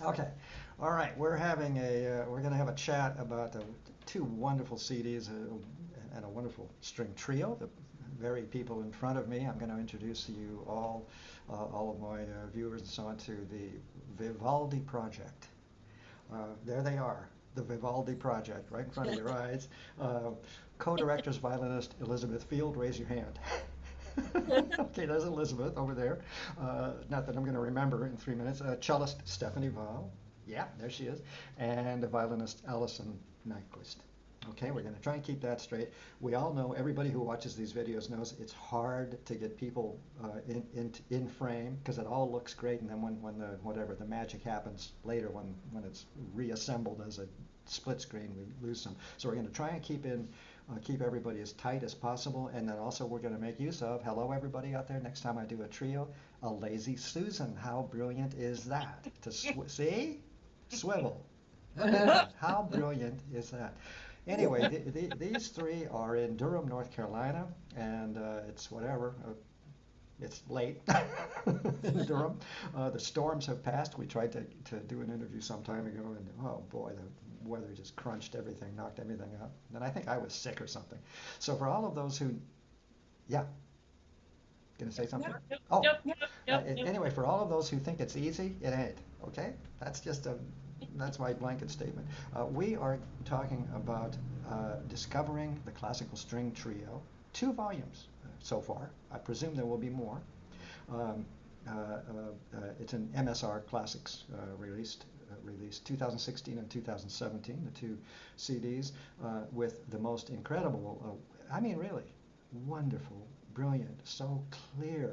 Okay, all right. We're going to have a chat about the two wonderful CDs and a wonderful string trio. The very people in front of me. I'm going to introduce you all of my viewers and so on, to the Vivaldi project. There they are, the Vivaldi project, right in front of your eyes. Uh, Co-directors, violinist Elizabeth Field. Raise your hand. Okay, there's Elizabeth over there. Not that I'm going to remember in 3 minutes. Cellist Stephanie Vial. Yeah, there she is. And the violinist Allison Nyquist. Okay, we're going to try and keep that straight. We all know, everybody who watches these videos knows it's hard to get people in frame, because it all looks great, and then when the magic happens later, when it's reassembled as a split screen, we lose some. So we're going to try and keep everybody as tight as possible, and then also we're going to make use of, hello everybody out there, next time I do a trio, a lazy Susan. How brilliant is that? See? Swivel. How brilliant is that? Anyway, these three are in Durham, North Carolina, and it's whatever. It's late in Durham. The storms have passed. We tried to do an interview some time ago, and oh boy, the weather just crunched everything, knocked everything out. And I think I was sick or something. So for all of those who, yeah, gonna say something? Nope, Oh, nope, nope, nope, nope. anyway, for all of those who think it's easy, it ain't. Okay, that's my blanket statement. We are talking about discovering the classical string trio, 2 volumes so far. I presume there will be more. Um, it's an MSR Classics released 2016 and 2017, the two CDs, with the most incredible, I mean really, wonderful, brilliant, so clear,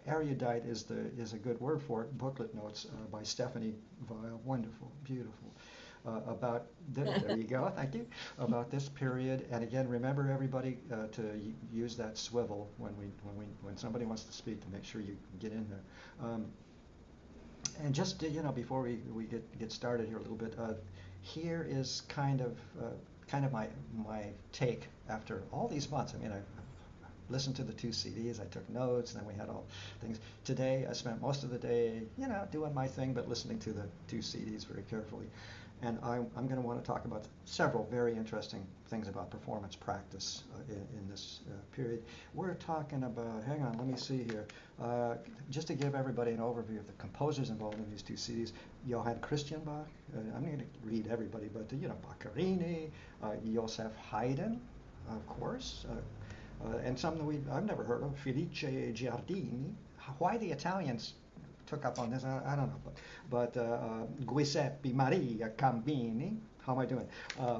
erudite is a good word for it, booklet notes by Stephanie Vial, wonderful, beautiful, about, there you go, thank you, about this period. And again, remember everybody to use that swivel when somebody wants to speak, to make sure you get in there. And just before we get started here a little bit, here is kind of my take after all these months. I mean, I listened to the two CDs, I took notes, and then we had all things. Today, I spent most of the day, doing my thing, but listening to the two CDs very carefully. And I'm going to want to talk about several very interesting things about performance practice in this period. We're talking about, hang on, let me see here. Just to give everybody an overview of the composers involved in these two CDs: Johann Christian Bach, I'm going to read everybody, but Boccherini, Joseph Haydn, of course, and some that I've never heard of, Felice Giardini. Why the Italians took up on this, I don't know, but Giuseppe Maria Cambini, how am I doing?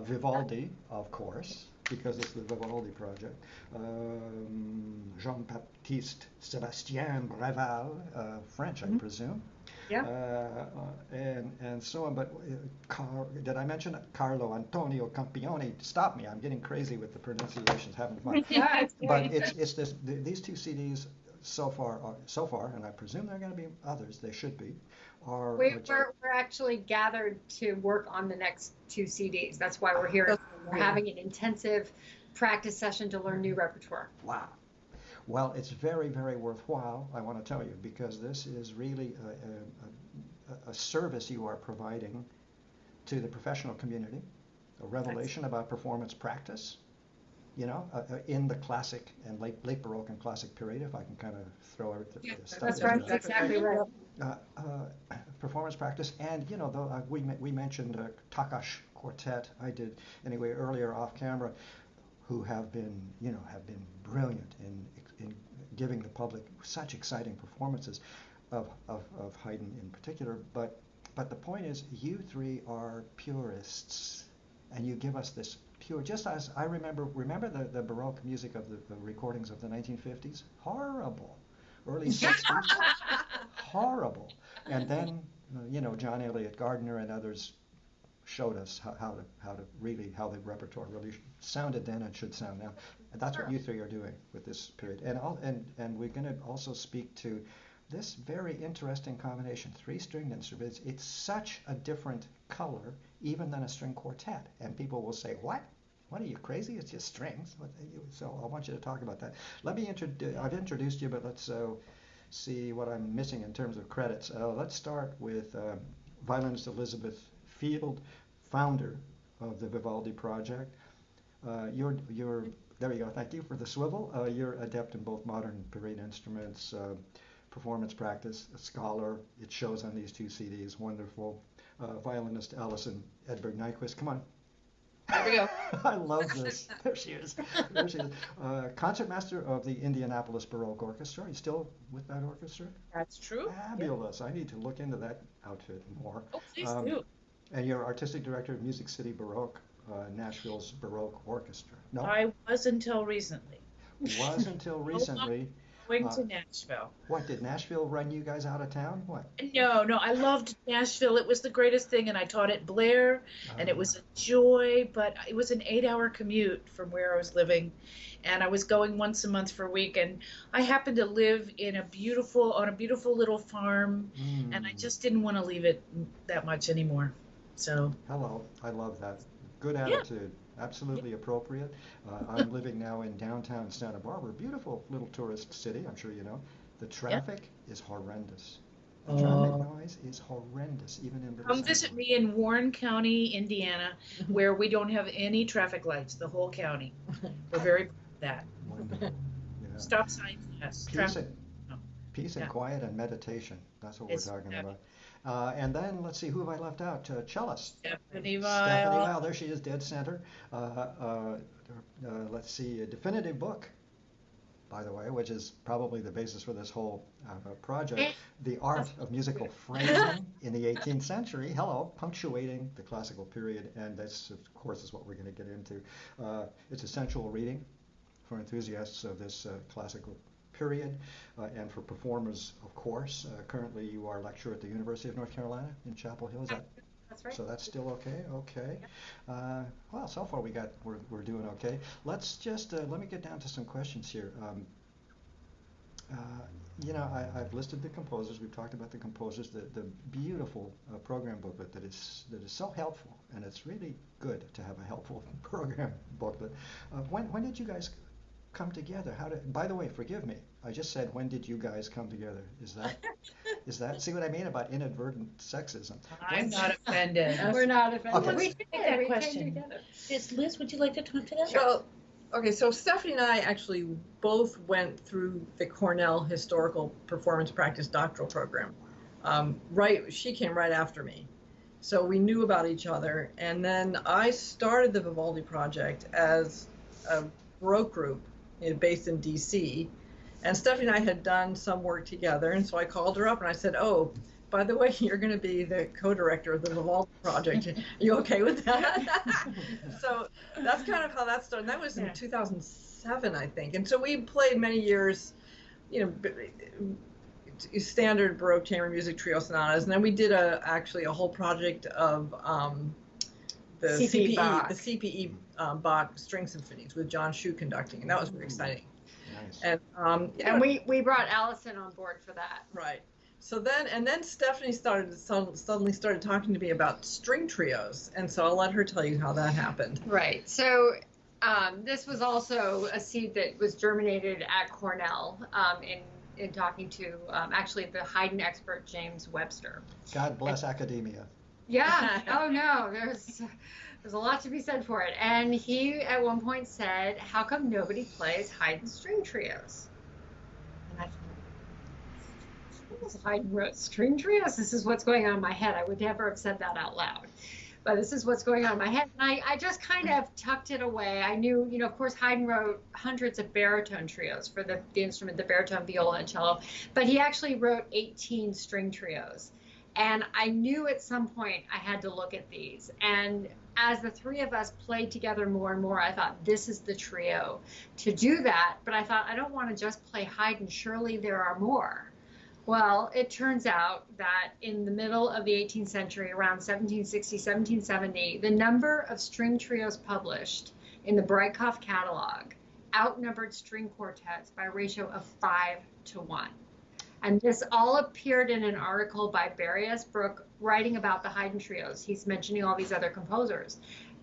Vivaldi, of course, because it's the Vivaldi project. Jean-Baptiste Sébastien Breval, French, I presume. Yeah. And so on. But did I mention Carlo Antonio Campione? Stop me! I'm getting crazy with the pronunciations. Having fun. Yeah, it's But great. it's these two CDs so far, and I presume there are going to be others. They should be. Are We're actually gathered to work on the next two CDs. That's why we're here. We're having an intensive practice session to learn new repertoire. wow. Well, it's very, very worthwhile, I want to tell you, because this is really a service you are providing to the professional community, a revelation about performance practice, in the classic and late Baroque and classic period, if I can kind of throw everything. Yeah, Stuff that's in right. there. That's exactly right. Uh, Performance practice, and we mentioned Takash Quartet. I did anyway earlier off camera, who have been brilliant in giving the public such exciting performances of Haydn in particular. But the point is, you three are purists, and you give us this pure. Just as I remember the Baroque music of the recordings of the 1950s, horrible, early 60s, horrible, and then John Elliott Gardner and others showed us how the repertoire really sounded then and should sound now. And that's what you three are doing with this period. And we're going to also speak to this very interesting combination, 3-stringed instruments. It's such a different color even than a string quartet. And people will say, what? What are you, crazy? It's just strings. So I want you to talk about that. Let me I've introduced you, but let's see what I'm missing in terms of credits. Let's start with violinist Elizabeth Field, founder of the Vivaldi project. You're there you go. Thank you for the swivel. You're adept in both modern period instruments, performance practice, a scholar. It shows on these two CDs. Wonderful. Violinist Allison Edberg Nyquist. Come on. There we go. I love this. There she is. There she is. Concertmaster of the Indianapolis Baroque Orchestra. Are you still with that orchestra? That's true. Fabulous. I need to look into that outfit more. Oh, please do. And you're artistic director of Music City Baroque, Nashville's Baroque Orchestra. No? I was until recently. Was until recently. Going to Nashville. What, did Nashville run you guys out of town? What? No, I loved Nashville. It was the greatest thing, and I taught at Blair, and it was a joy, but it was an 8-hour commute from where I was living, and I was going once a month for a week, and I happened to live on a beautiful little farm, and I just didn't want to leave it that much anymore. So. Hello, I love that. Good attitude. Absolutely appropriate. I'm living now in downtown Santa Barbara, beautiful little tourist city, I'm sure you know. The traffic is horrendous. The traffic noise is horrendous, even in the Come visit me in Warren County, Indiana, where we don't have any traffic lights, the whole county. We're very proud of that. Wonderful. Yeah. Stop signs, yes. Peace and quiet and meditation. That's what we're talking about. And then, let's see, who have I left out? Cellist. Stephanie Vial. Stephanie Vial, there she is, dead center. Let's see, a definitive book, by the way, which is probably the basis for this whole project, The Art of Musical Phrasing in the 18th Century. Hello, punctuating the classical period, and this, of course, is what we're going to get into. It's essential reading for enthusiasts of this classical period, and for performers, of course. Currently, you are a lecturer at the University of North Carolina in Chapel Hill. Is that? That's right. So that's still okay. Okay. Well, so far we're doing okay. Let's just let me get down to some questions here. I've listed the composers. We've talked about the composers. The beautiful program booklet that is so helpful, and it's really good to have a helpful program booklet. When did you guys come together? By the way, forgive me, I just said, when did you guys come together? Is that see what I mean about inadvertent sexism? I'm not offended. We're not offended. Okay. We Take that came question. together. Liz, would you like to talk to that? Well, okay, so Stephanie and I actually both went through the Cornell Historical Performance Practice doctoral program. She came right after me. So we knew about each other. And then I started the Vivaldi project as a Baroque group based in DC, and Stephanie and I had done some work together, and so I called her up and I said, oh, by the way, you're going to be the co-director of the Vivaldi project. Are you okay with that? So that's kind of how that started. And that was in 2007, I think. And so we played many years, standard Baroque chamber music trio sonatas, and then we did actually a whole project of the CPE Bach string symphonies with John Shu conducting, and that was very exciting. Nice. And we brought Allison on board for that. Right. So then Stephanie suddenly started talking to me about string trios, and so I'll let her tell you how that happened. Right. So this was also a seed that was germinated at Cornell in talking to actually the Haydn expert James Webster. God bless academia. Yeah. Oh no, there's a lot to be said for it. And he at one point said, "How come nobody plays Haydn string trios?" And I thought, Haydn wrote string trios? This is what's going on in my head. I would never have said that out loud. But this is what's going on in my head. And I just kind of tucked it away. I knew, of course, Haydn wrote hundreds of baritone trios for the instrument, the baritone, viola, and cello. But he actually wrote 18 string trios. And I knew at some point I had to look at these. And as the three of us played together more and more, I thought, this is the trio to do that. But I thought, I don't want to just play Haydn. Surely there are more. Well, it turns out that in the middle of the 18th century, around 1760, 1770, the number of string trios published in the Breitkopf catalog outnumbered string quartets by a ratio of 5 to 1. And this all appeared in an article by Barry S. Brooke writing about the Haydn trios. He's mentioning all these other composers.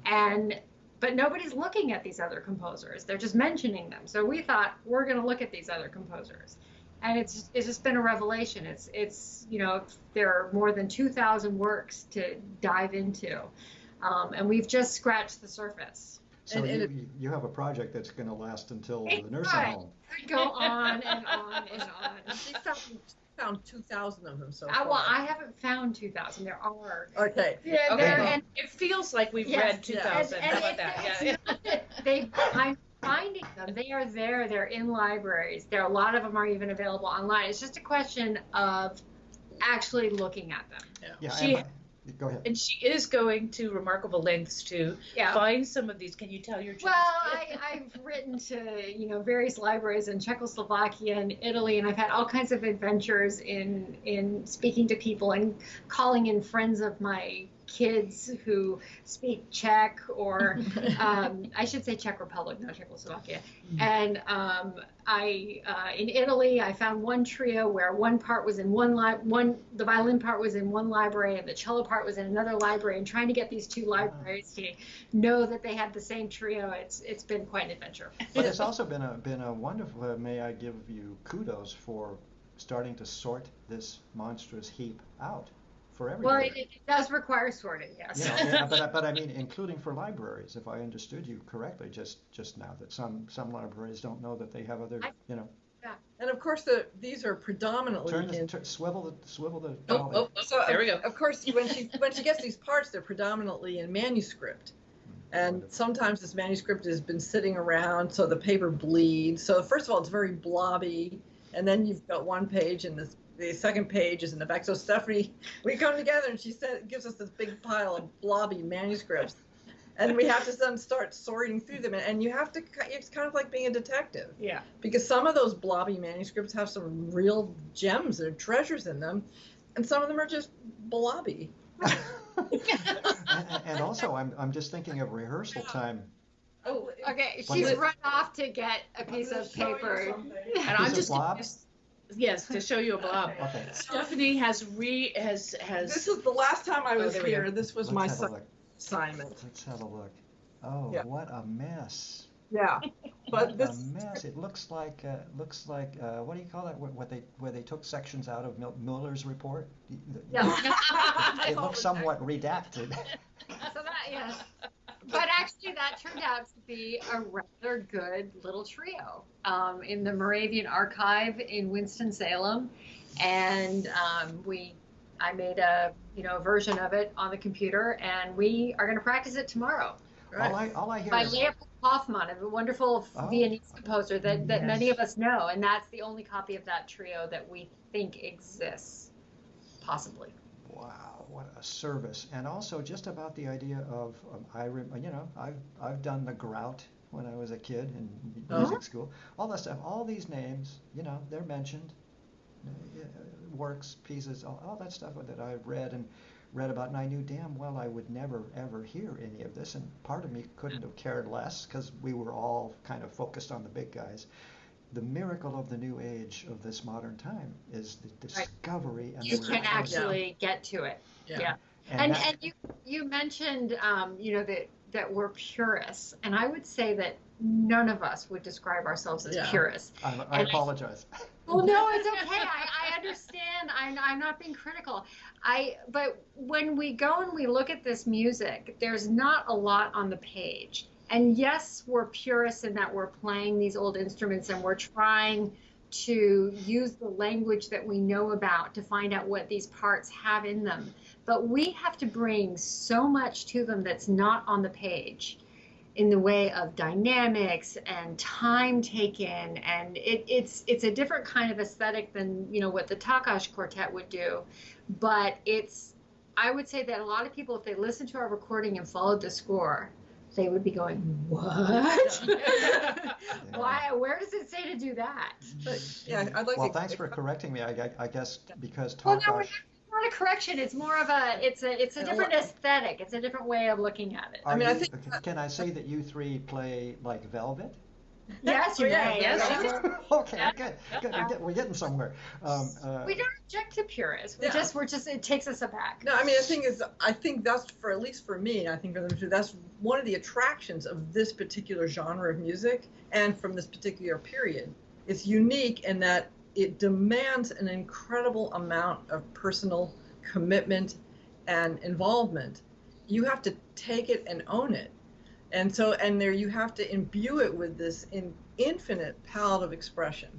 But nobody's looking at these other composers. They're just mentioning them. So we thought, we're going to look at these other composers. and it's just been a revelation. It's there are more than 2,000 works to dive into, and we've just scratched the surface. So you have a project that's going to last until the nursing home. Could go on and on and on. She found 2,000 of them so far. Well, I haven't found 2,000. There are. Okay. Yeah, Okay. and It feels like we've read 2,000. How about that? Yeah. I'm finding them. They are there. They're in libraries. A lot of them are even available online. It's just a question of actually looking at them. Yeah. Go ahead. And she is going to remarkable lengths to find some of these. Can you tell your Well, I've written to various libraries in Czechoslovakia and Italy, and I've had all kinds of adventures in speaking to people and calling in friends of my kids who speak Czech, or I should say Czech Republic, not Czechoslovakia. And in Italy, I found one trio where one part was in the violin part was in one library and the cello part was in another library, and trying to get these two libraries to know that they had the same trio, it's been quite an adventure. But it's also been a wonderful. May I give you kudos for starting to sort this monstrous heap out for everybody. Well, it does require sorting, yes. But I mean, including for libraries, if I understood you correctly just now, that some libraries don't know that they have other, Yeah. And of course, these are predominantly swivel the. So there we go. Of course, when she gets these parts, they're predominantly in manuscript. And sometimes this manuscript has been sitting around, so the paper bleeds. So first of all, it's very blobby, and then you've got one page, and the second page is in the back. So Stephanie, we come together, and she gives us this big pile of blobby manuscripts, and we have to then start sorting through them. And you have to. It's kind of like being a detective. Yeah. Because some of those blobby manuscripts have some real gems or treasures in them, and some of them are just blobby. And also, I'm just thinking of rehearsal time. Oh, okay. She's run off to get a piece of paper, and I'm just yes, to show you a blob. Okay. Stephanie has. This is the last time I was here. This was my assignment. Let's have a look. Oh, what a mess. Yeah, but what a mess. It looks like what do you call that? Where they took sections out of Mueller's report. Yeah. It looks somewhat redacted. So yes. But actually, that turned out to be a rather good little trio in the Moravian Archive in Winston-Salem, and I made a version of it on the computer, and we are going to practice it tomorrow. Right. All I hear by is Leopold Hoffmann, a wonderful Viennese composer that many of us know, and that's the only copy of that trio that we think exists, possibly. Wow, what a service! And also just about the idea of I've done the grout when I was a kid in music school. All that stuff, all these names, they're mentioned, works, pieces, all that stuff that I've read about, and I knew damn well I would never ever hear any of this, and part of me couldn't have cared less because we were all kind of focused on the big guys. The miracle of the new age of this modern time is the discovery and you can actually get to it. Yeah. And you mentioned that we're purists, and I would say that none of us would describe ourselves as purists. I apologize. Well, no, it's okay. I understand. I'm not being critical. But when we go and we look at this music, there's not a lot on the page. And yes, we're purists in that we're playing these old instruments and we're trying to use the language that we know about to find out what these parts have in them. But we have to bring so much to them that's not on the page in the way of dynamics and time taken, and it's a different kind of aesthetic than what the Takash Quartet would do, but I would say that a lot of people, if they listened to our recording and followed the score, they would be going, what? Why? Where does it say to do that? But, I'd like well, thanks for correcting me. I guess because Takash. Well, no, not a correction. It's more of it's a different aesthetic. It's a different way of looking at it. I think. Can I say that you three play like Velvet? Yes, you may. Yes. Okay, good. We're getting somewhere. We don't object to purists. We're just it takes us aback. No, I mean the thing is, I think that's at least for me, and I think for them too. That's one of the attractions of this particular genre of music, and from this particular period. It's unique in that it demands an incredible amount of personal commitment and involvement. You have to take it and own it. And so, and there you have to imbue it with this infinite palette of expression.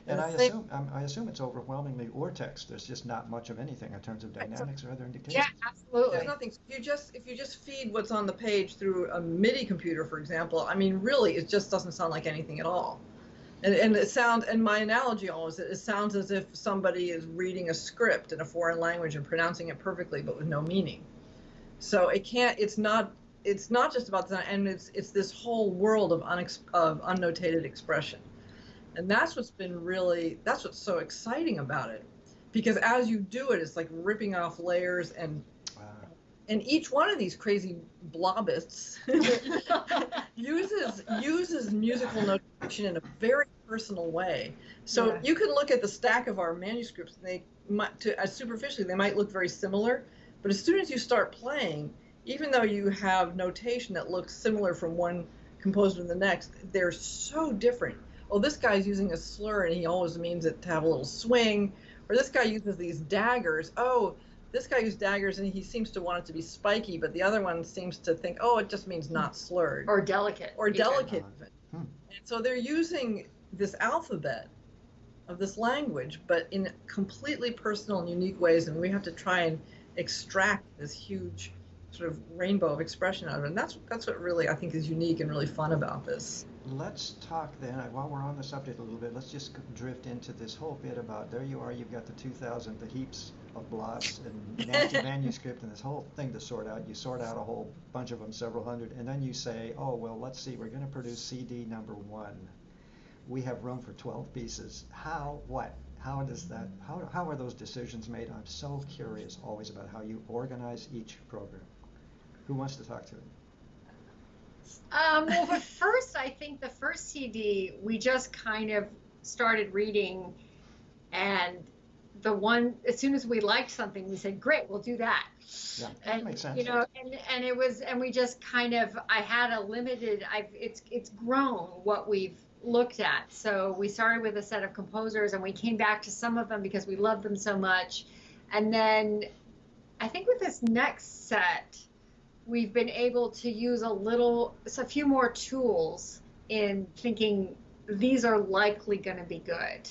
And I assume it's overwhelmingly or text. There's just not much of anything in terms of dynamics or other indications. Yeah, absolutely. There's nothing. If you just feed what's on the page through a MIDI computer, for example, I mean, really, it just doesn't sound like anything at all. And it sounds, and my analogy always, it sounds as if somebody is reading a script in a foreign language and pronouncing it perfectly, but with no meaning. So it can't. It's not just about design, and it's this whole world of unnotated expression. And that's what's so exciting about it, because as you do it, it's like ripping off layers, and each one of these crazy blobists uses musical notation in a very personal way. So you can look at the stack of our manuscripts, and superficially they might look very similar, but as soon as you start playing, even though you have notation that looks similar from one composer to the next, they're so different. Oh, this guy's using a slur and he always means it to have a little swing. Or this guy uses these daggers. Oh, this guy used daggers and he seems to want it to be spiky, but the other one seems to think, oh, it just means not slurred. Or delicate. Or delicate. And so they're using this alphabet of this language, but in completely personal and unique ways, and we have to try and extract this huge sort of rainbow of expression out of it. And that's what really I think is unique and really fun about this. Let's talk then, while we're on the subject a little bit, let's just drift into this whole bit about, there you are, you've got the 2,000, the heaps of blobs and manuscript and this whole thing to sort out. You sort out a whole bunch of them, several hundred, and then you say, oh, well, let's see, we're going to produce CD number 1. We have room for 12 pieces. How are those decisions made? I'm so curious always about how you organize each program. Who wants to talk to it? Well, but first, I think the first CD, we just kind of started reading, and the one, as soon as we liked something, we said, great, we'll do that. Yeah, that makes sense. You know, and it was, and we just kind of, I had a limited, it's grown what we've looked at. So we started with a set of composers, and we came back to some of them because we loved them so much. And then I think with this next set, we've been able to use a few more tools in thinking these are likely going to be good.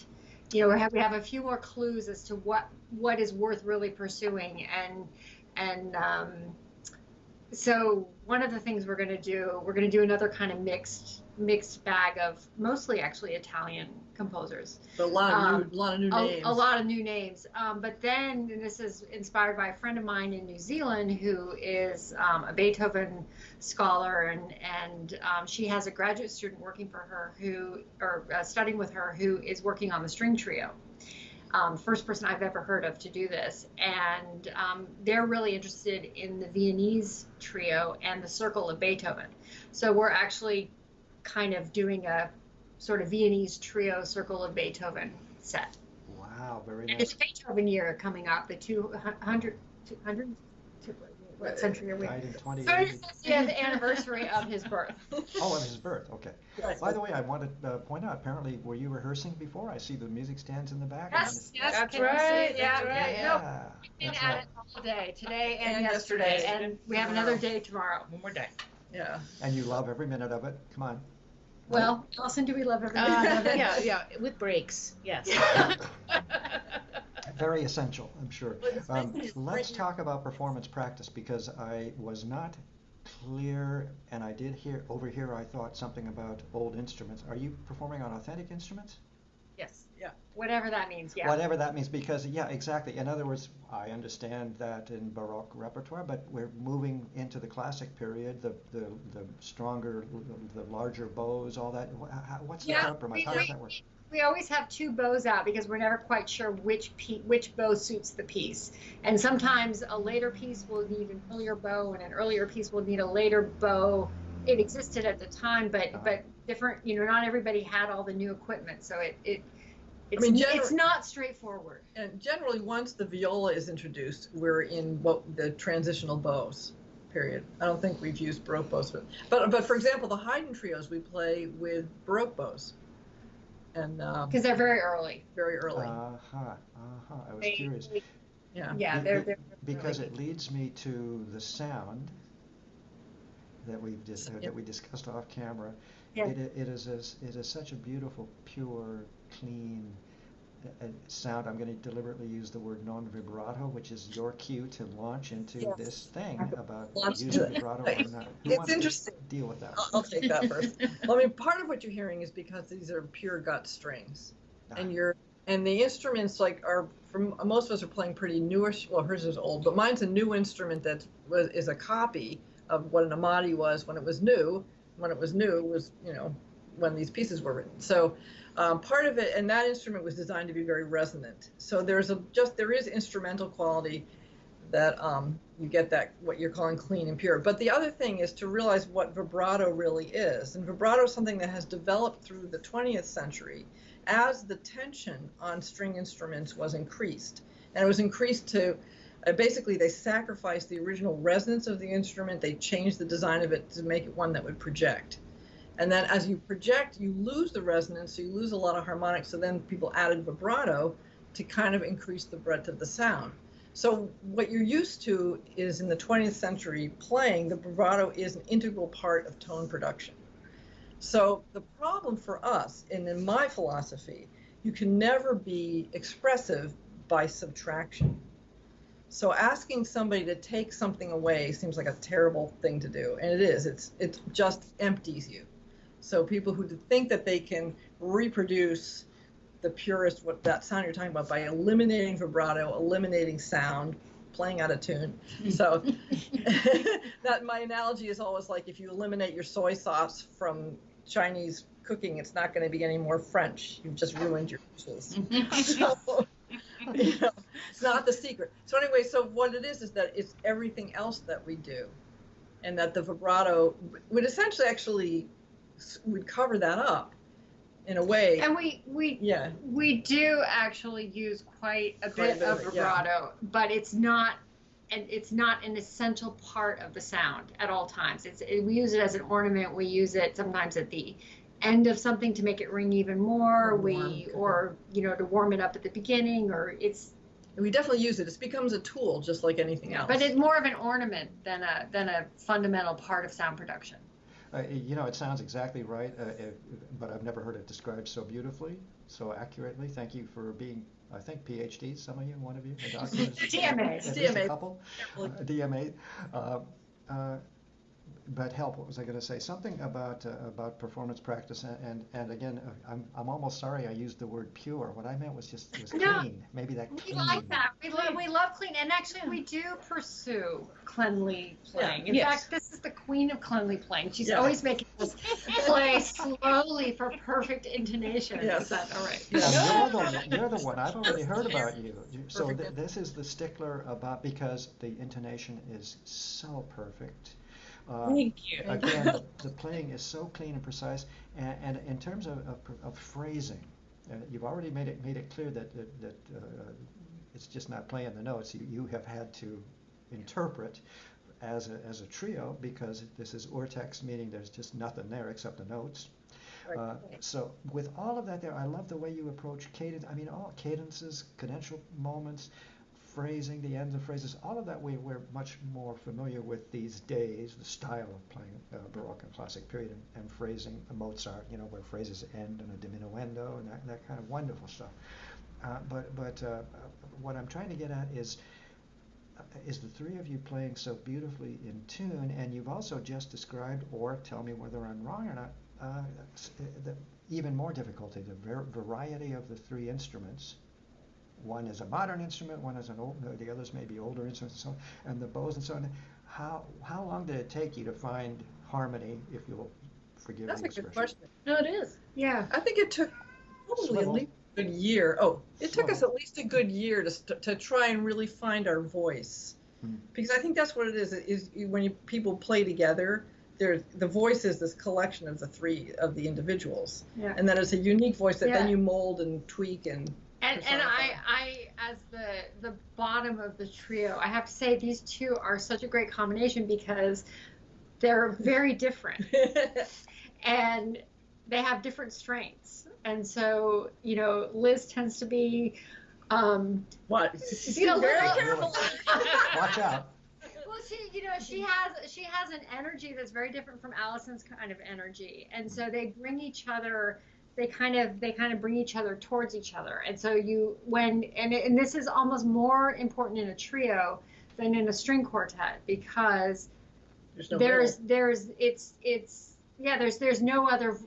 You know, we have a few more clues as to what is worth really pursuing, and so one of the things we're going to do another kind of mixed bag of mostly actually Italian composers. But a lot of new names. A lot of new names. But then, and this is inspired by a friend of mine in New Zealand who is a Beethoven scholar, and she has a graduate student working for her studying with her who is working on the string trio. First person I've ever heard of to do this, and they're really interested in the Viennese trio and the circle of Beethoven. So we're actually kind of doing a sort of Viennese trio circle of Beethoven set. Wow, very nice. And it's Beethoven year coming up, the 200 what century are we? 30th anniversary of his birth. Oh, of his birth, okay. Yes. By the way, I wanted to point out, apparently, were you rehearsing before? I see the music stands in the back. Yes, That's right. Yeah. We've been at it all day, today and yesterday, and we have another day tomorrow. One more day. Yeah. And you love every minute of it? Come on. Well, Allison, do we love every minute of it? Yeah, with breaks, yes. Very essential, I'm sure. Let's talk about performance practice, because I was not clear, and I did overhear, I thought something about old instruments. Are you performing on authentic instruments? Yes. Yeah. Whatever that means, yeah. Whatever that means, because, yeah, exactly. In other words, I understand that in Baroque repertoire, but we're moving into the classic period, the stronger, the larger bows, all that. What's the compromise? How does that work? We always have two bows out because we're never quite sure which bow suits the piece. And sometimes a later piece will need an earlier bow, and an earlier piece will need a later bow. It existed at the time, but different. You know, not everybody had all the new equipment, so it's not straightforward. And generally, once the viola is introduced, we're in the transitional bows period. I don't think we've used Baroque bows, but for example, the Haydn trios we play with Baroque bows. and Because they're very early. very early. I was curious. Yeah. Yeah, Be- they're be- because early. it leads me to the sound that that we discussed off camera. Yeah. It is such a beautiful, pure, clean sound. I'm going to deliberately use the word non-vibrato, which is your cue to launch into Yes. this thing about Launch using into it. vibrato or not. Who It's wants interesting. to deal with that? I'll take that first. Well, I mean, part of what you're hearing is because these are pure gut strings, and the instruments are from most of us are playing pretty newish. Well, hers is old, but mine's a new instrument that is a copy of what an Amati was when it was new. When it was new, it was when these pieces were written. So part of it, and that instrument was designed to be very resonant. So there is instrumental quality that you get, that what you're calling clean and pure. But the other thing is to realize what vibrato really is. And vibrato is something that has developed through the 20th century as the tension on string instruments was increased. And it was increased to, basically they sacrificed the original resonance of the instrument, they changed the design of it to make it one that would project. And then as you project, you lose the resonance, so you lose a lot of harmonics, so then people added vibrato to kind of increase the breadth of the sound. So what you're used to is in the 20th century playing, the vibrato is an integral part of tone production. So the problem for us, and in my philosophy, you can never be expressive by subtraction. So asking somebody to take something away seems like a terrible thing to do, and it is. It just empties you. So people who think that they can reproduce the purest, that sound you're talking about, by eliminating vibrato, eliminating sound, playing out of tune. So that my analogy is always like, if you eliminate your soy sauce from Chinese cooking, it's not going to be any more French. You've just ruined your dishes. So, it's not the secret. So anyway, so what it is that it's everything else that we do, and that the vibrato would essentially actually would cover that up in a way. And we do actually use quite a bit of vibrato, but it's not an essential part of the sound at all times. We use it as an ornament. We use it sometimes at the end of something to make it ring even more. Or to warm it up at the beginning, we definitely use it. It becomes a tool just like anything else. But it's more of an ornament than a fundamental part of sound production. It sounds exactly right, but I've never heard it described so beautifully, so accurately. Thank you for being, I think, PhDs, some of you, one of you, a doctor. DMA. A couple, DMA. But help, what was I going to say? Something about performance practice, and again, I'm almost sorry I used the word pure. What I meant was clean. Maybe that clean. We like that. We love clean, and actually we do pursue cleanly playing. In fact, this is the queen of cleanly playing. She's always making us play slowly for perfect intonation. Yes. Is that all right? You're the one. I've already heard about you. So this is the stickler about, because the intonation is so perfect. Thank you. Again, the playing is so clean and precise, and in terms of phrasing, you've already made it clear that it's just not playing the notes. You have had to interpret as a trio, because this is urtext, meaning there's just nothing there except the notes. Right. So with all of that there, I love the way you approach cadence. I mean, all cadences, cadential moments, phrasing, the ends of phrases, all of that we're much more familiar with these days, the style of playing Baroque and classic period, and phrasing, Mozart, where phrases end on a diminuendo and that kind of wonderful stuff. But what I'm trying to get at is the three of you playing so beautifully in tune, and you've also just described, or tell me whether I'm wrong or not, the even more difficulty, the variety of the three instruments. One is a modern instrument, one is the others may be older instruments, and so on, and the bows and so on. How long did it take you to find harmony, if you'll forgive the expression? That's a good question. No, it is. Yeah. I think it took probably at least a good year. It took us at least a good year to try and really find our voice. Because I think that's what it is when people play together, the voice is this collection of the individuals. Yeah. And then it's a unique voice that then you mold and tweak and I as the bottom of the trio, I have to say these two are such a great combination because they're very different and they have different strengths. And so, Liz tends to be, What? Very careful. Watch out. Well, she has an energy that's very different from Allison's kind of energy, and so they bring each other. They kind of bring each other towards each other, and so and this is almost more important in a trio than in a string quartet, because there's no other.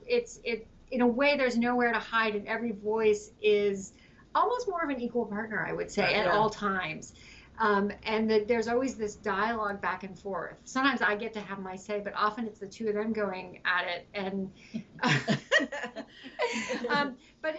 In a way, there's nowhere to hide, and every voice is almost more of an equal partner, I would say, at all times. And there's always this dialogue back and forth. Sometimes I get to have my say, but often it's the two of them going at it. And but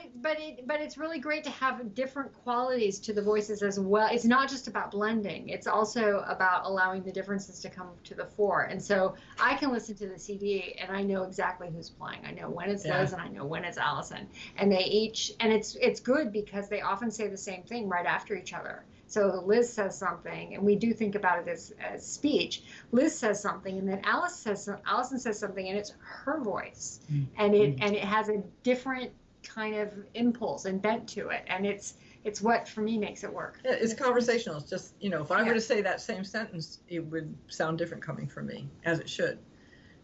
it's really great to have different qualities to the voices as well. It's not just about blending. It's also about allowing the differences to come to the fore. And so I can listen to the CD and I know exactly who's playing. I know when it's Liz and I know when it's Allison. And it's good because they often say the same thing right after each other. So Liz says something, and we do think about it as speech. Liz says something, and then Allison says something, and it's her voice, and it has a different kind of impulse and bent to it, and it's what for me makes it work. Yeah, it's conversational. It's just if I were to say that same sentence, it would sound different coming from me, as it should.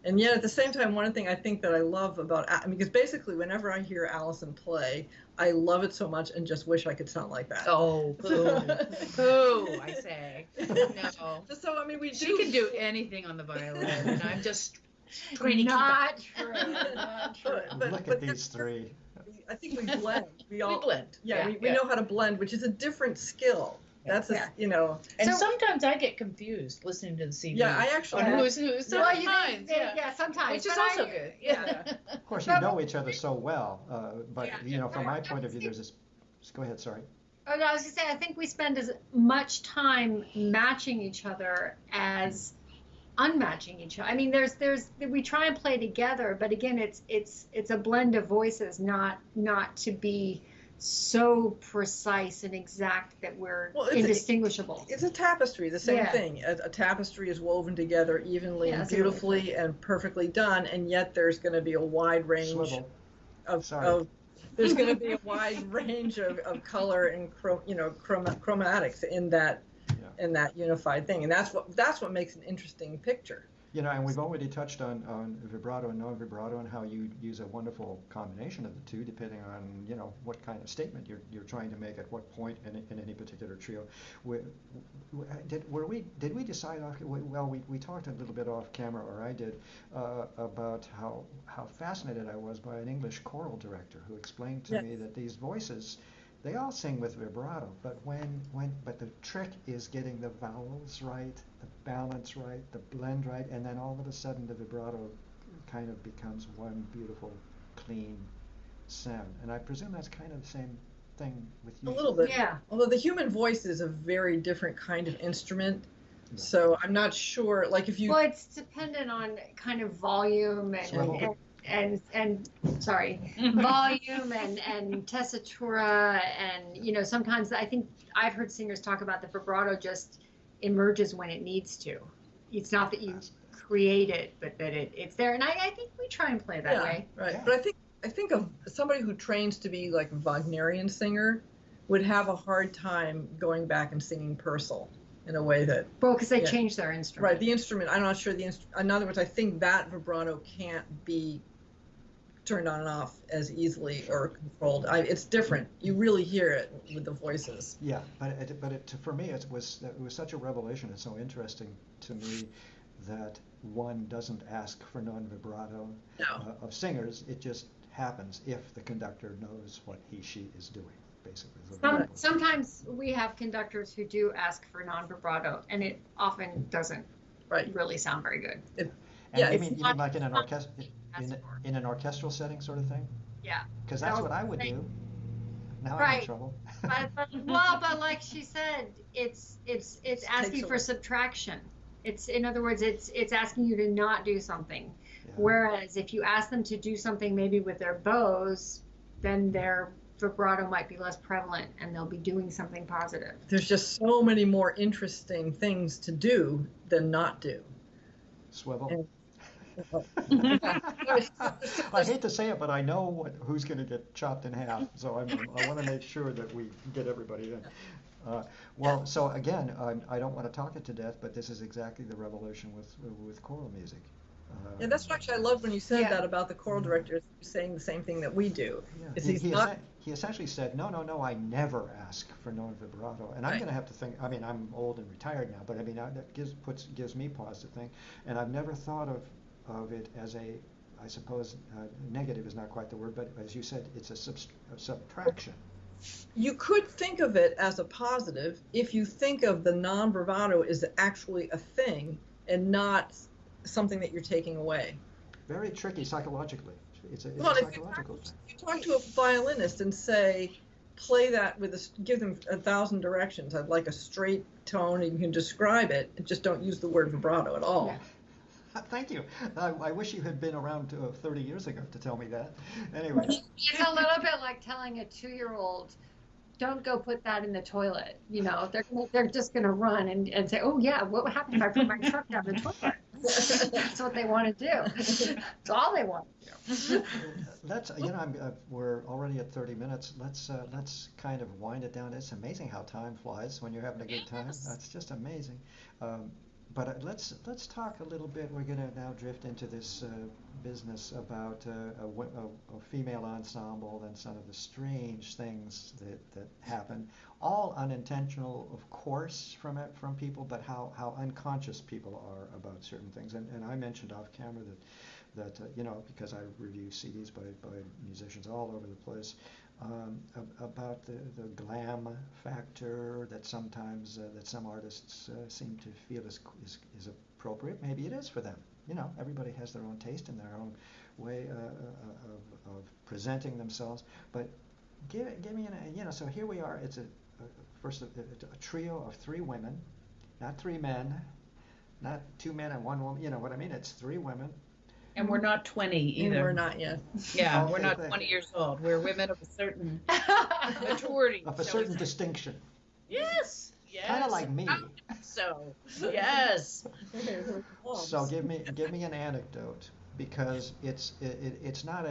And yet, at the same time, one thing I think that I love about, because basically, whenever I hear Allison play, I love it so much and just wish I could sound like that. Oh, boo, I say. No. So, She can do anything on the violin, and I'm just trying to Not keep true. Not true. Look at these three. I think we blend. We blend. Yeah, we know how to blend, which is a different skill. That's And sometimes I get confused listening to the CD. Yeah, I actually. Who's sometimes. Which is also good. Yeah. Of course, you know each other so well, but from my point of view, there's this. Go ahead. Sorry. Oh no, I was gonna say I think we spend as much time matching each other as unmatching each other. I mean, we try and play together, but again, it's a blend of voices, not to be so precise and exact that we're indistinguishable. It's a tapestry, the same thing. A tapestry is woven together evenly and beautifully and perfectly done, and yet there's going to be a wide range of there's going to be a wide range of color and chromatics in that unified thing, and that's what makes an interesting picture. And we've already touched on vibrato and non-vibrato and how you use a wonderful combination of the two, depending on what kind of statement you're trying to make at what point in any particular trio. Did we decide off? Well, we talked a little bit off camera, or I did, about how fascinated I was by an English choral director who explained to me that these voices, they all sing with vibrato, but but the trick is getting the vowels right, the balance right, the blend right, and then all of a sudden the vibrato kind of becomes one beautiful, clean sound. And I presume that's kind of the same thing with you. A little bit. Yeah. Although the human voice is a very different kind of instrument, so I'm not sure. Like if you. Well, it's dependent on kind of volume and volume and tessitura, and sometimes I think I've heard singers talk about the vibrato just emerges when it needs to. It's not that you create it, but that it's there, and I think we try and play that way. Right. Yeah. But I think of somebody who trains to be like a Wagnerian singer would have a hard time going back and singing Purcell in a way that. Well, because they change their instrument. Right. The instrument. I'm not sure in other words, I think that vibrato can't be turned on and off as easily or controlled. It's different. You really hear it with the voices. Yeah, but for me it was such a revelation. It's so interesting to me that one doesn't ask for non-vibrato of singers. It just happens if the conductor knows what she is doing, basically. Sometimes we have conductors who do ask for non-vibrato, and it often doesn't really sound very good. You mean like in an orchestra? In an orchestral setting, sort of thing. Yeah. Because that's what I would do. Now I'm in trouble. but like she said, it's asking for subtraction. In other words, it's asking you to not do something. Yeah. Whereas if you ask them to do something maybe with their bows, then their vibrato might be less prevalent, and they'll be doing something positive. There's just so many more interesting things to do than not do. Swivel. I hate to say it, but I know who's going to get chopped in half, so I want to make sure that we get everybody in. Well, so again, I don't want to talk it to death, but this is exactly the revolution with choral music. Yeah, that's what actually I loved when you said Yeah. that about the choral director saying the same thing that we do. Yeah. Is he's not. He essentially said, no, I never ask for non-vibrato. And I'm Right. going to have to think, I mean, I'm old and retired now, but I mean, that gives me pause to think. And I've never thought of it as a, I suppose, negative is not quite the word, but as you said, it's a subtraction. You could think of it as a positive if you think of the non-bravado as actually a thing and not something that you're taking away. Very tricky psychologically. It's a Well, psychological. if you talk to a violinist and say, play that give them 1,000 directions. I'd like a straight tone, and you can describe it, and just don't use the word vibrato at all. Yeah. Thank you. I wish you had been around 30 years ago to tell me that. Anyway. It's a little bit like telling a 2-year-old, don't go put that in the toilet. You know, they're just going to run and say, oh yeah, what would happen if I put my truck down the toilet? That's what they want to do. That's all they want to do. Let's, we're already at 30 minutes. Let's kind of wind it down. It's amazing how time flies when you're having a good time. Yes. That's just amazing. But let's talk a little bit. We're going to now drift into this business about a female ensemble and some of the strange things that happen. All unintentional, of course, from people, but how unconscious people are about certain things. And I mentioned off camera that because I review CDs by musicians all over the place. About the glam factor that sometimes that some artists seem to feel is appropriate. Maybe it is for them. Everybody has their own taste and their own way of presenting themselves. But give me so here we are. It's a trio of 3 women, not 3 men, not 2 men and 1 woman. You know what I mean? It's 3 women. And we're not 20 either. We're not yet. Yeah, Okay, we're not thank 20 you. years old. We're women of a certain maturity. Of a So certain it's- distinction. Yes. Yes. Kind of like me. So, yes. So give me an anecdote, because it's not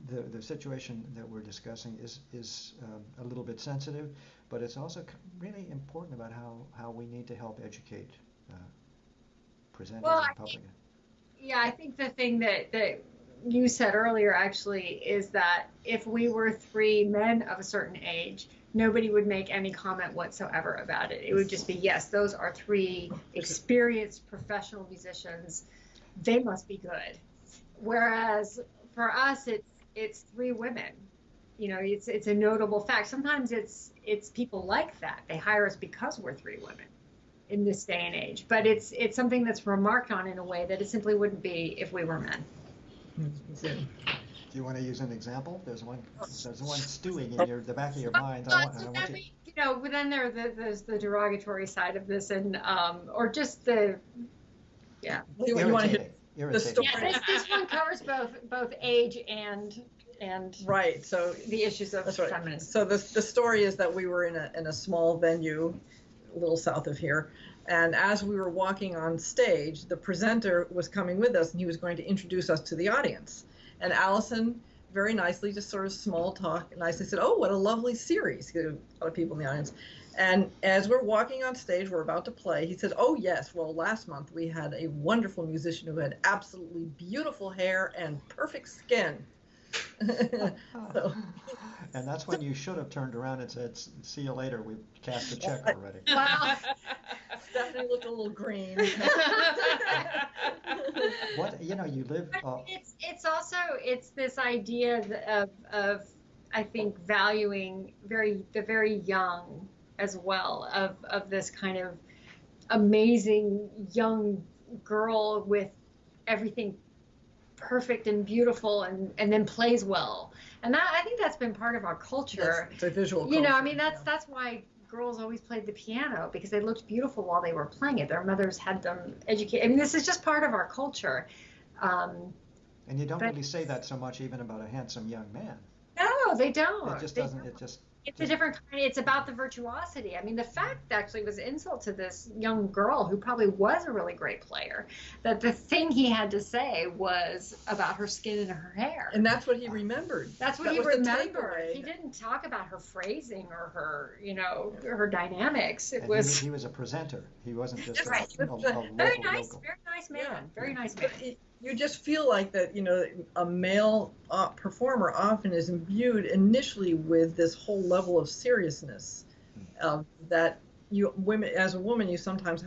the situation that we're discussing is a little bit sensitive, but it's also really important about how we need to help educate presenters Well, and public. Yeah, I think the thing that you said earlier actually is that if we were 3 men of a certain age, nobody would make any comment whatsoever about it. It would just be, yes, those are 3 experienced professional musicians. They must be good. Whereas for us, it's 3 women. It's a notable fact. Sometimes it's people like that. They hire us because we're 3 women in this day and age. But it's something that's remarked on in a way that it simply wouldn't be if we were men. Do you want to use an example? There's one stewing in the back of your mind. I want you. But then there's the derogatory side of this, and or just the Irritating. The story. Yeah, this one covers both age and Right. So the issues of that's right. feminism. So the story is that we were in a small venue, a little south of here, and as we were walking on stage, the presenter was coming with us, and he was going to introduce us to the audience. And Allison very nicely, just sort of small talk, nicely said, "Oh, what a lovely series." A lot of people in the audience. And as we're walking on stage, we're about to play, he said, "Oh yes, well, last month we had a wonderful musician who had absolutely beautiful hair and perfect skin." So, and that's when you should have turned around and said, "See you later. We cast a check already." Wow. Stephanie looked a little green. What you live. It's this idea of I think valuing the very young as well, of this kind of amazing young girl with everything perfect and beautiful and then plays well. And that, I think that's been part of our culture. It's a visual culture. I mean, that's why girls always played the piano, because they looked beautiful while they were playing it. Their mothers had them educated. I mean, this is just part of our culture. And you don't really say that so much even about a handsome young man. No, they don't. It just doesn't. It just It's a different kind. It's about the virtuosity. I mean, the fact actually was insult to this young girl who probably was a really great player, that the thing he had to say was about her skin and her hair. And that's what he remembered. That's what That he was the remembered. takeaway. He didn't talk about her phrasing or her, her dynamics. It And was he was a presenter. He wasn't just That's right. a local, very nice, local. very nice man. Yeah. Very nice man. You just feel like that, a male performer often is imbued initially with this whole level of seriousness that as a woman, you sometimes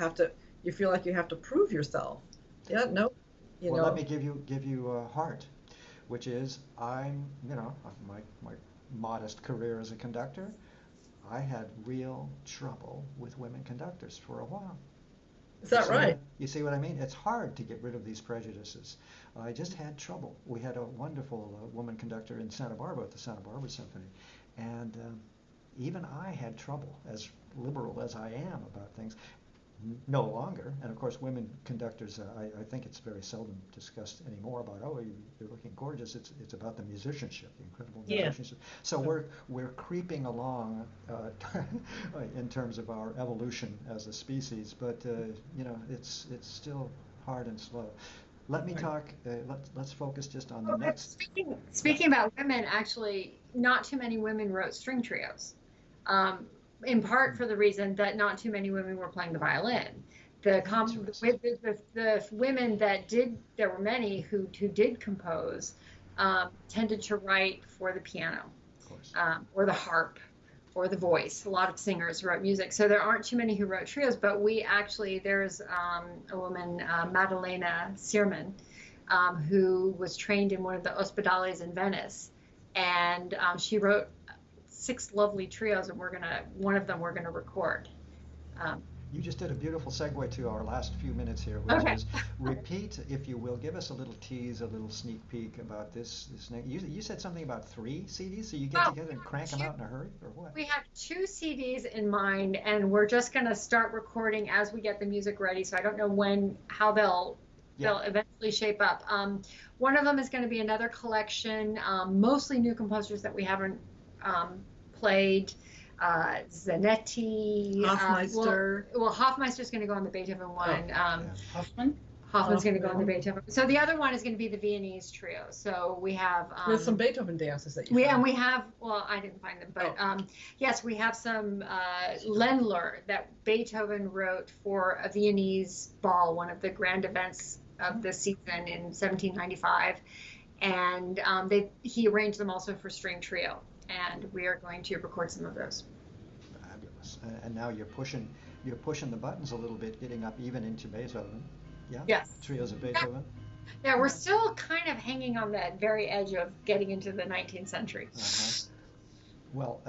you feel like you have to prove yourself. Yeah, no, Let me give you a heart, which is my modest career as a conductor. I had real trouble with women conductors for a while. Is that right? You see what I mean? It's hard to get rid of these prejudices. I just had trouble. We had a wonderful woman conductor in Santa Barbara at the Santa Barbara Symphony, and even I had trouble, as liberal as I am about things. No longer, and of course, women conductors. I think it's very seldom discussed anymore about you're looking gorgeous. It's about the musicianship, the incredible musicianship. So we're creeping along in terms of our evolution as a species, but it's still hard and slow. Let me talk. Let's focus just on the next. Speaking about women, actually, not too many women wrote string trios. In part for the reason that not too many women were playing the violin. The women there were many who did compose, tended to write for the piano, Of course. or the harp, or the voice. A lot of singers wrote music, so there aren't too many who wrote trios. But there's a woman, Maddalena Sierman, who was trained in one of the ospedales in Venice, and she wrote 6 lovely trios, and one of them we're gonna record. You just did a beautiful segue to our last few minutes here, which is repeat, if you will, give us a little tease, a little sneak peek about this. You said something about 3 CDs, so you get together and crank them out in a hurry, or what? We have 2 CDs in mind, and we're just gonna start recording as we get the music ready. So I don't know how they'll eventually shape up. One of them is going to be another collection, mostly new composers that we haven't played. Zanetti, Hofmeister. Hofmeister's going to go on the Beethoven one. Hoffman? Hoffman's going to go on the Beethoven. So the other one is going to be the Viennese trio. So we have There's some Beethoven dances that you and found. we have, well, I didn't find them, but yes, we have some Ländler that Beethoven wrote for a Viennese ball, one of the grand events of the season in 1795, and he arranged them also for string trio, and we are going to record some of those. Fabulous. And now you're pushing the buttons a little bit, getting up even into Beethoven. Yeah? Yes. Trios of Beethoven. Yeah, we're still kind of hanging on that very edge of getting into the 19th century. Well,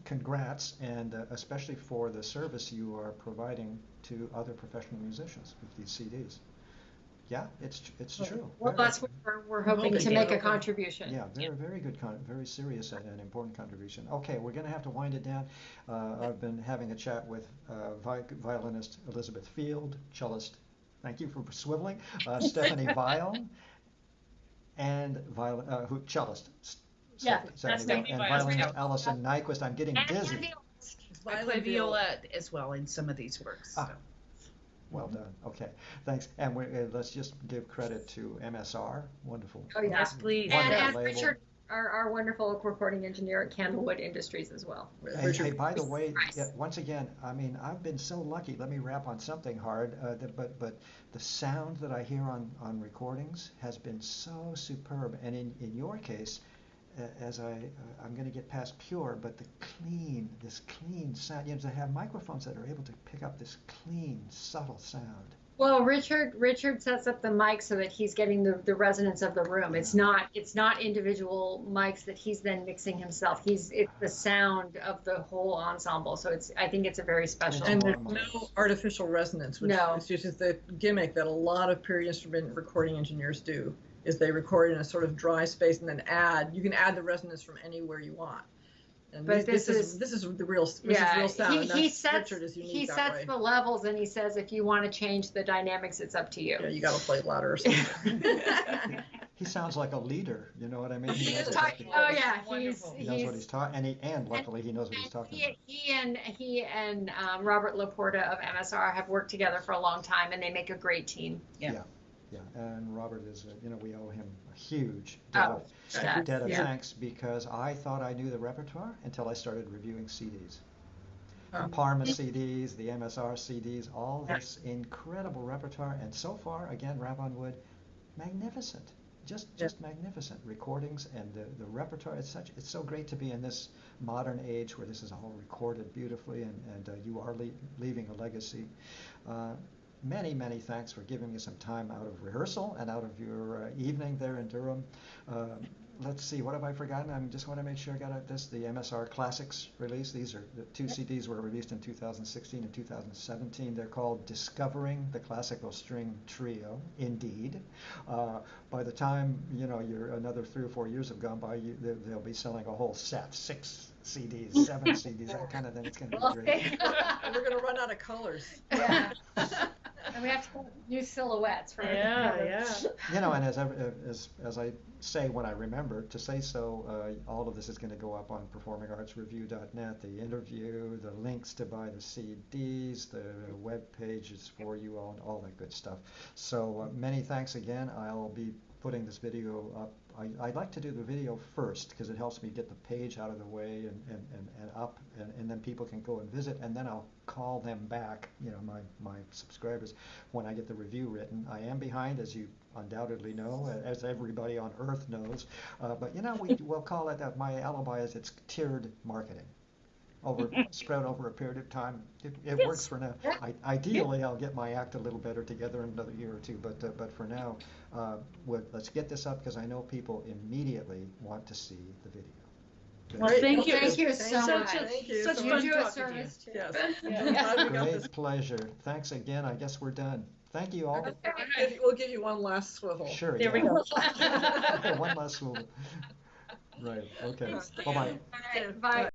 congrats, and especially for the service you are providing to other professional musicians with these CDs. Yeah, it's true. Well, that's what we're hoping to make a contribution. Yeah, very good, very serious and important contribution. Okay, we're going to have to wind it down. I've been having a chat with violinist Elizabeth Field, cellist, thank you for swiveling, Stephanie Vial, and cellist. Yeah, Stephanie Stephanie Vial, and Vial. violinist Allison Nyquist. I'm getting dizzy. I play viola as well in some of these works. So. Well done. Okay, thanks. And let's just give credit to MSR. Wonderful. Oh, yeah. Yes, please. And Richard, our wonderful recording engineer at Candlewood Industries as well. Hey, by the way, once again, I mean, I've been so lucky. Let me wrap on something hard. But the sound that I hear on recordings has been so superb. And in your case, as I'm going to get past pure, but this clean sound. They have microphones that are able to pick up this clean, subtle sound. Well, Richard sets up the mic so that he's getting the resonance of the room. It's not individual mics that he's then mixing himself. It's the sound of the whole ensemble. So I think it's a very special. And there's no artificial resonance, which is just the gimmick that a lot of period instrument recording engineers do. Is they record in a sort of dry space and then you can add the resonance from anywhere you want. And this is the real sound. He sets Richard is unique that way. the levels, and he says if you want to change the dynamics, it's up to you. Yeah, you got to play louder or something. He sounds like a leader. You know what I mean? He knows is exactly- talking. Oh yeah, Wonderful. He knows what he's talking, and luckily he knows what he's talking about. He and Robert Laporta of MSR have worked together for a long time, and they make a great team. Yeah. Yeah, and Robert is, we owe him a huge Oh, debt of yeah. thanks, because I thought I knew the repertoire until I started reviewing CDs. Oh. The Parma CDs, the MSR CDs, all this incredible repertoire, and so far, again, rap on wood, magnificent. Just magnificent recordings, and the repertoire. It's so great to be in this modern age where this is all recorded beautifully, and you are leaving a legacy. Many thanks for giving me some time out of rehearsal and out of your evening there in Durham. Let's see, what have I forgotten? I just want to make sure I got the MSR Classics release. These are the two CDs were released in 2016 and 2017. They're called Discovering the Classical String Trio, indeed. By the time, you're another 3 or 4 years have gone by, they'll be selling a whole set, 6 CDs, 7 CDs, that kind of thing. It's going to be great. And we're going to run out of colors. Yeah. And we have to use silhouettes for Yeah. And as I say when I remember to say so, all of this is going to go up on performingartsreview.net, the interview, the links to buy the CDs, the web pages for you all, and all that good stuff. So many thanks again. I'll be putting this video up. I'd like to do the video first because it helps me get the page out of the way and up, and then people can go and visit, and then I'll call them back, my subscribers, when I get the review written. I am behind, as you undoubtedly know, as everybody on earth knows, but we'll call it that. My alibi is it's tiered marketing. Spread over a period of time. It works for now. Ideally, I'll get my act a little better together in another year or two, but for now, let's get this up because I know people immediately want to see the video. Well, thank you. Thank you so much. Thank you. Such so You fun do a talking to you. service too. Yes. Yeah. Glad we got this. Great pleasure. Thanks again. I guess we're done. Thank you all. We'll give you one last swivel. Sure. There we yeah. go. One last swivel. Right. Okay. Bye-bye. Bye.